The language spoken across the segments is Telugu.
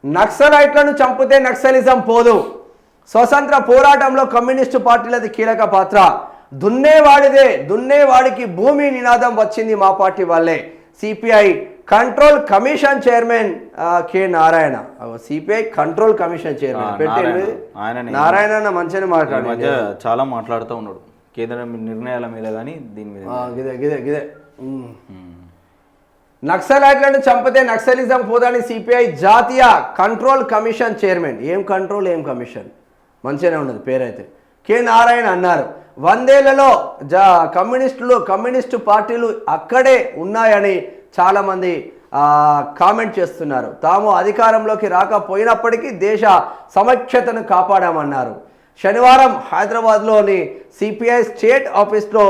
నక్సలైట్లను చంపితే నక్సలిజం పోదు. స్వతంత్ర పోరాటంలో కమ్యూనిస్టు పార్టీలది కీలక పాత్ర. దున్నేవాడికి భూమి నినాదం వచ్చింది మా పార్టీ వల్లే. CPI control commission chairman K Narayana. CPI control commission chairman పెట్టి నారాయణ మంచిగా మాట్లాడారు, చాలా మాట్లాడుతూ ఉన్నాడు కేంద్ర నిర్ణయాల మీద కానీ దీని మీద. నక్సలైట్లను చంపితే నక్సలిజం పోదని సిపిఐ జాతీయ కంట్రోల్ కమిషన్ చైర్మన్. ఏం కంట్రోల్ ఏం కమిషన్, మంచిగానే ఉన్నది పేరైతే. కె నారాయణ అన్నారు, 100 ఏళ్లలో కమ్యూనిస్టు పార్టీలు అక్కడే ఉన్నాయని చాలామంది కామెంట్ చేస్తున్నారు. తాము అధికారంలోకి రాకపోయినప్పటికీ దేశ సమైక్యతను కాపాడామన్నారు. శనివారం హైదరాబాద్లోని సిపిఐ స్టేట్ ఆఫీస్లో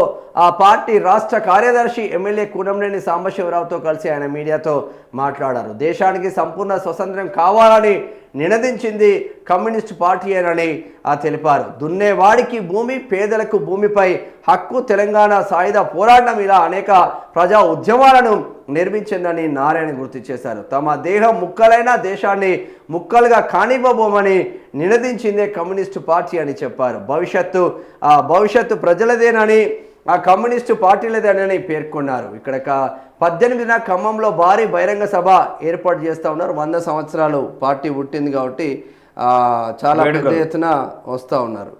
ఆ పార్టీ రాష్ట్ర కార్యదర్శి ఎమ్మెల్యే కూనంనేని సాంబశివరావుతో కలిసి ఆయన మీడియాతో మాట్లాడారు. దేశానికి సంపూర్ణ స్వతంత్రం కావాలని నినదించింది కమ్యూనిస్టు పార్టీయేనని తెలిపారు. దున్నేవాడికి భూమి, పేదలకు భూమిపై హక్కు, తెలంగాణ సాయుధ పోరాటం ఇలా అనేక ప్రజా ఉద్యమాలను నిర్మించిందని నారాయణ గుర్తు చేశారు. తమ దేహం ముక్కలైన దేశాన్ని ముక్కలుగా కానివ్వబోమని నినదించిందే కమ్యూనిస్టు పార్టీ అని చెప్పారు. భవిష్యత్తు ప్రజలదేనని కమ్యూనిస్టు పార్టీలదేనని పేర్కొన్నారు. ఇక్కడ 18న ఖమ్మంలో భారీ బహిరంగ సభ ఏర్పాటు చేస్తూ ఉన్నారు. 100 సంవత్సరాలు పార్టీ పుట్టింది కాబట్టి చాలా పెద్ద ఎత్తున వస్తూ ఉన్నారు.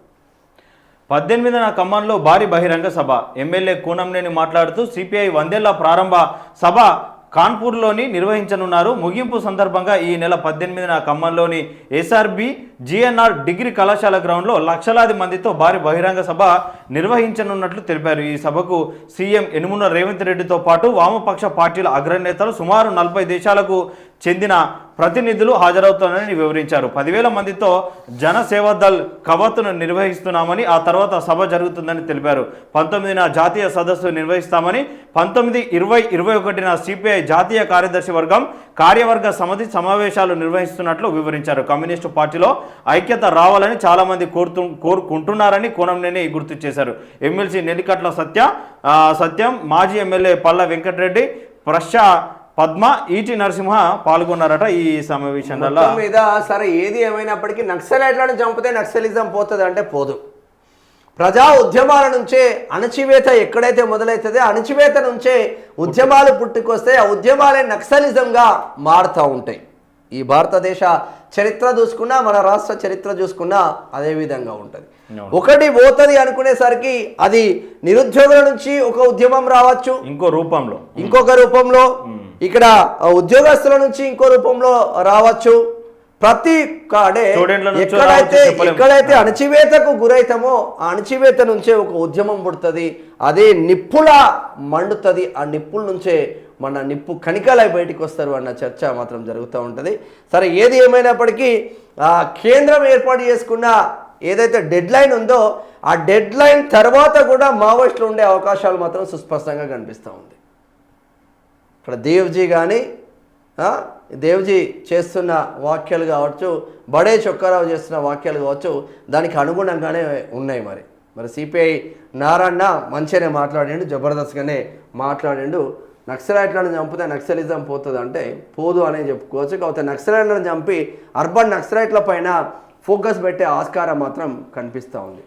18న ఖమ్మంలో భారీ బహిరంగ సభ. ఎమ్మెల్యే కూనంనేని మాట్లాడుతూ సిపిఐ 100 ఏళ్ల ప్రారంభ సభ కాన్పూర్లోని నిర్వహించనున్నారు. ముగింపు సందర్భంగా ఈ నెల 18న ఖమ్మంలోని ఎస్ఆర్బి జిఎన్ఆర్ డిగ్రీ కళాశాల గ్రౌండ్లో లక్షలాది మందితో భారీ బహిరంగ సభ నిర్వహించనున్నట్లు తెలిపారు. ఈ సభకు సీఎం యనుమల రేవంత్ రెడ్డితో పాటు వామపక్ష పార్టీల అగ్రనేతలు, సుమారు 40 దేశాలకు చెందిన ప్రతినిధులు హాజరవుతారని వివరించారు. 10,000 మందితో జనసేవదల్ కవాతును నిర్వహిస్తున్నామని, ఆ తర్వాత సభ జరుగుతుందని తెలిపారు. 19న జాతీయ సదస్సు నిర్వహిస్తామని, 19, 20, 21న సిపిఐ జాతీయ కార్యదర్శి వర్గం కార్యవర్గ సమితి సమావేశాలు నిర్వహిస్తున్నట్లు వివరించారు. కమ్యూనిస్టు పార్టీలో ఐక్యత రావాలని చాలా మంది కోరుకుంటున్నారని కూనంనేని గుర్తు చేశారు. ఎమ్మెల్సీ నెల్లికట్ల సత్యం, మాజీ ఎమ్మెల్యే పల్ల వెంకటరెడ్డి, పద్మ, ఈటి నరసింహ పాల్గొన్నారట ఈ సమావేశంలో. మీద సరే ఏది ఏమైనప్పటికీ నక్సలైట్లను చంపితే నక్సలిజం పోతుంది అంటే పోదు. ప్రజా ఉద్యమాల నుంచే అణచివేత ఎక్కడైతే మొదలవుతుందో అణచివేత నుంచే ఉద్యమాలు పుట్టుకొస్తే ఆ ఉద్యమాలే నక్సలిజంగా మారుతూ ఉంటాయి. ఈ భారతదేశ చరిత్ర చూసుకున్నా, మన రాష్ట్ర చరిత్ర చూసుకున్నా అదే విధంగా ఉంటుంది. ఒకటి పోతుంది అనుకునేసరికి అది నిరుద్యోగుల నుంచి ఒక ఉద్యమం రావచ్చు, ఇంకొక రూపంలో ఇక్కడ ఉద్యోగస్తుల నుంచి ఇంకో రూపంలో రావచ్చు. ప్రతి ఎక్కడైతే అణచివేతకు గురైతామో ఆ అణచివేత నుంచే ఒక ఉద్యమం పుడుతుంది, అదే నిప్పులా మండుతుంది. ఆ నిప్పుల నుంచే మన నిప్పు కణికలై బయటికి వస్తారు అన్న చర్చ మాత్రం జరుగుతూ ఉంటుంది. సరే ఏది ఏమైనప్పటికీ కేంద్రం ఏర్పాటు చేసుకున్న ఏదైతే డెడ్ లైన్ ఉందో ఆ డెడ్ లైన్ తర్వాత కూడా మావోయిస్టులు ఉండే అవకాశాలు మాత్రం సుస్పష్టంగా కనిపిస్తూ ఉంది. ఇక్కడ దేవ్జీ చేస్తున్న వ్యాఖ్యలు కావచ్చు, బడే చొక్కారావు చేస్తున్న వ్యాఖ్యలు కావచ్చు, దానికి అనుగుణంగానే ఉన్నాయి. మరి సిపిఐ నారాయణ మంచిగానే మాట్లాడిండు, జబర్దస్త్గానే మాట్లాడిండు. నక్సలైట్లను చంపితే నక్సలిజం పోతుంది అంటే పోదు అనే చెప్పుకోవచ్చు. కాకపోతే నక్సలైట్లను చంపి అర్బన్ నక్సలైట్ల పైన ఫోకస్ పెట్టే ఆస్కారం మాత్రం కనిపిస్తూ ఉంది.